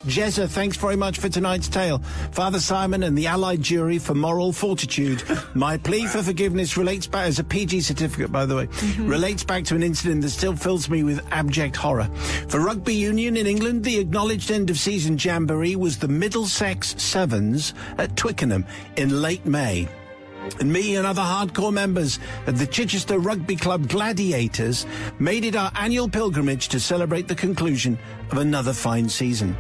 Jezza, thanks very much for tonight's tale. Father Simon and the Allied jury for moral fortitude. My plea for forgiveness relates back, as a PG certificate, by the way, relates back to an incident that still fills me with abject horror. For rugby union in England, the acknowledged end-of-season jamboree was the Middlesex Sevens at Twickenham in late May. And me and other hardcore members of the Chichester Rugby Club Gladiators made it our annual pilgrimage to celebrate the conclusion of another fine season.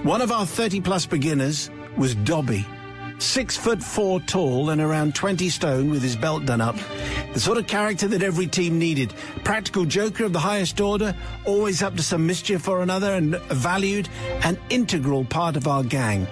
One of our 30-plus beginners was Dobby. 6'4" tall and around 20 stone with his belt done up. The sort of character that every team needed. Practical joker of the highest order, always up to some mischief or another, and a valued and integral part of our gang.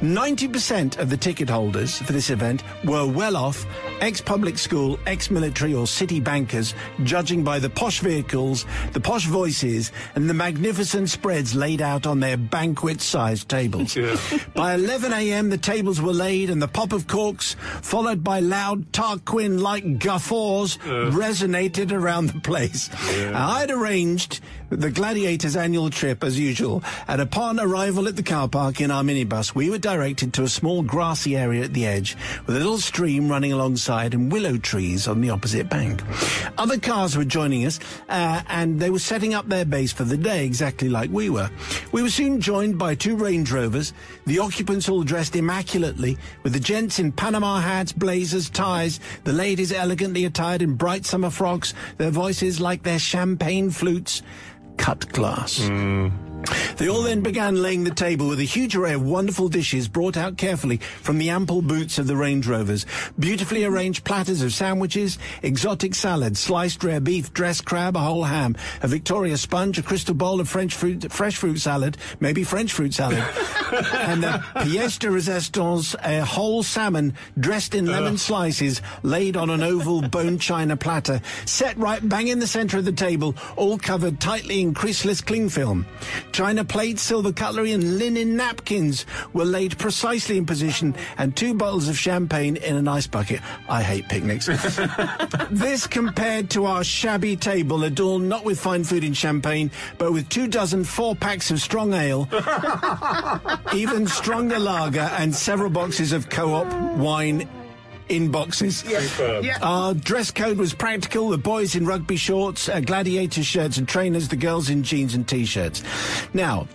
90% of the ticket holders for this event were well-off, ex-public school, ex-military or city bankers, judging by the posh vehicles, the posh voices, and the magnificent spreads laid out on their banquet-sized tables. Yeah. By 11 a.m., the tables were laid and the pop of corks, followed by loud Tarquin-like guffaws, resonated around the place. Yeah. I'd arranged the Gladiators' annual trip, as usual, and upon arrival at the car park in our minibus, we were directed to a small grassy area at the edge, with a little stream running alongside and willow trees on the opposite bank. Other cars were joining us, and they were setting up their base for the day, exactly like we were. We were soon joined by 2 Range Rovers, the occupants all dressed immaculately, with the gents in Panama hats, blazers, ties, the ladies elegantly attired in bright summer frocks, their voices like their champagne flutes. Cut glass. They all then began laying the table with a huge array of wonderful dishes brought out carefully from the ample boots of the Range Rovers. Beautifully arranged platters of sandwiches, exotic salads, sliced rare beef, dressed crab, a whole ham, a Victoria sponge, a crystal bowl of fresh fruit salad, maybe French fruit salad, and the pièce de resistance, a whole salmon dressed in lemon slices laid on an oval bone china platter, set right bang in the centre of the table, all covered tightly in creaseless cling film. China plates, silver cutlery and linen napkins were laid precisely in position, and 2 bottles of champagne in an ice bucket. I hate picnics. This compared to our shabby table, adorned not with fine food and champagne, but with 24 4-packs of strong ale, even stronger lager, and several boxes of Co-op wine in boxes. Yeah. Our dress code was practical. The boys in rugby shorts, gladiator shirts and trainers, the girls in jeans and T-shirts. Now,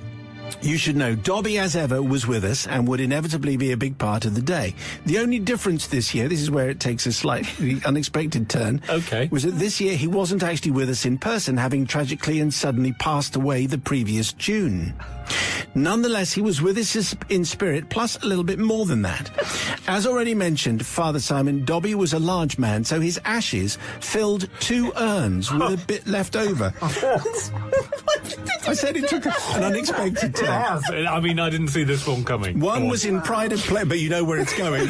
you should know, Dobby, as ever, was with us and would inevitably be a big part of the day. The only difference this year, this is where it takes a slightly unexpected turn, was that this year he wasn't actually with us in person, having tragically and suddenly passed away the previous June. Nonetheless, he was with us in spirit, plus a little bit more than that. As already mentioned, Father Simon, Dobby was a large man, so his ashes filled 2 urns with a bit left over. I said it took an unexpected turn. I mean, I didn't see this one coming. One was in pride of place, but you know where it's going.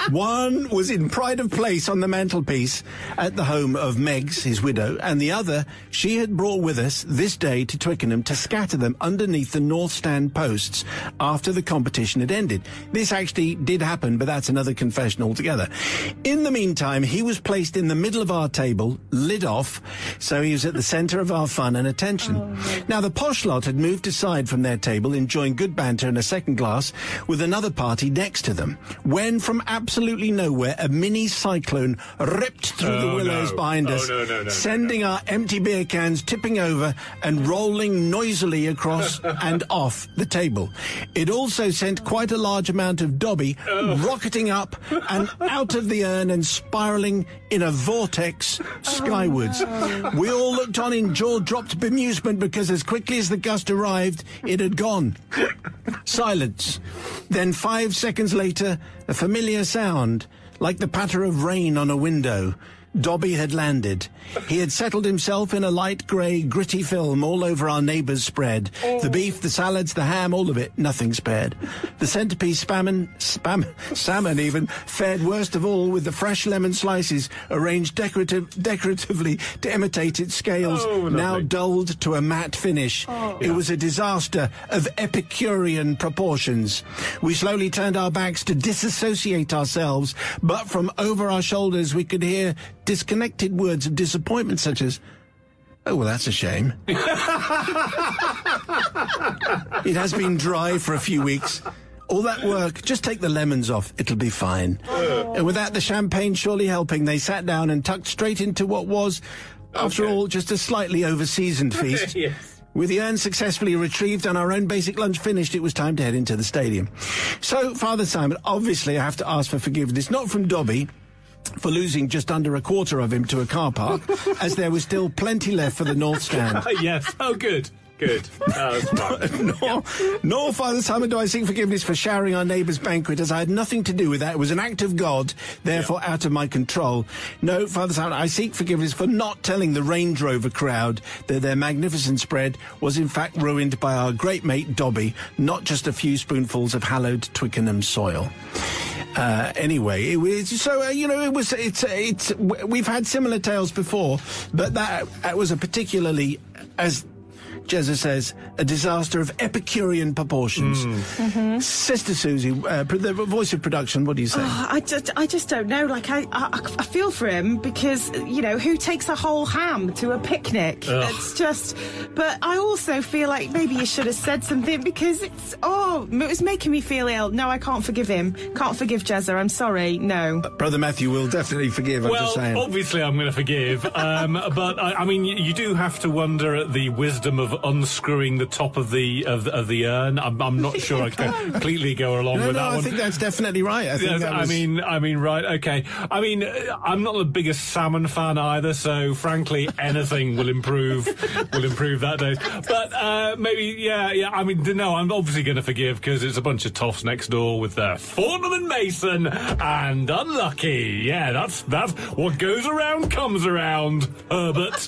One was in pride of place on the mantelpiece at the home of Meggs, his widow, and the other she had brought with us this day to Twickenham to scatter them underneath the North Stand posts after the competition had ended. This actually did happen, but that's another confession altogether. In the meantime, he was placed in the middle of our table, lid off, so he was at the centre of our fun and attention. Now, the posh lot had moved aside from their table, enjoying good banter and a second glass with another party next to them, when from absolutely nowhere a mini cyclone ripped through the willows behind us, sending our empty beer cans tipping over and rolling noisily across and off the table. It also sent quite a large amount of Dobby rocketing up and out of the urn and spiralling in a vortex skywards. We all looked on in jaw-dropped bemusement because as quickly as the gust arrived, it had gone. Silence. Then 5 seconds later, a familiar sound, like the patter of rain on a window. Dobby had landed. He had settled himself in a light grey, gritty film all over our neighbour's spread. The beef, the salads, the ham, all of it, nothing spared. The centrepiece salmon even, fared worst of all with the fresh lemon slices arranged decoratively to imitate its scales, now dulled to a matte finish. It was a disaster of Epicurean proportions. We slowly turned our backs to disassociate ourselves, but from over our shoulders we could hear disconnected words of disappointment such as, Oh, well, that's a shame. It has been dry for a few weeks. All that work, just take the lemons off, it'll be fine. And with that, the champagne surely helping, they sat down and tucked straight into what was, after all, just a slightly over-seasoned feast. Yes. With the urn successfully retrieved and our own basic lunch finished, it was time to head into the stadium. So, Father Simon, obviously I have to ask for forgiveness, not from Dobby, for losing just under a quarter of him to a car park, as there was still plenty left for the North Stand. Yes. Oh, good. Good. That's fine. Nor, Father Simon, do I seek forgiveness for showering our neighbour's banquet, as I had nothing to do with that. It was an act of God, therefore out of my control. No, Father Simon, I seek forgiveness for not telling the Range Rover crowd that their magnificent spread was in fact ruined by our great mate Dobby, not just a few spoonfuls of hallowed Twickenham soil. Anyway, we've had similar tales before, but that was a particularly, as Jezza says, a disaster of Epicurean proportions. Sister Susie, the voice of production, what do you say? Oh, I just don't know. Like, I feel for him because, you know, who takes a whole ham to a picnic? Ugh. It's just... But I also feel like maybe you should have said something because it was making me feel ill. No, I can't forgive him. Can't forgive Jezza. I'm sorry. No. Brother Matthew will definitely forgive, I'm just saying. Well, obviously I'm going to forgive. But, I mean, you do have to wonder at the wisdom of unscrewing the top of the urn. I'm not sure I can completely go along with that one. I think that's definitely right. I mean, right, okay. I mean, I'm not the biggest salmon fan either, so frankly, anything will improve that day. But maybe, yeah. I mean, no, I'm obviously going to forgive because it's a bunch of toffs next door with Fortnum and Mason and Unlucky. Yeah, that's what goes around comes around, Herbert.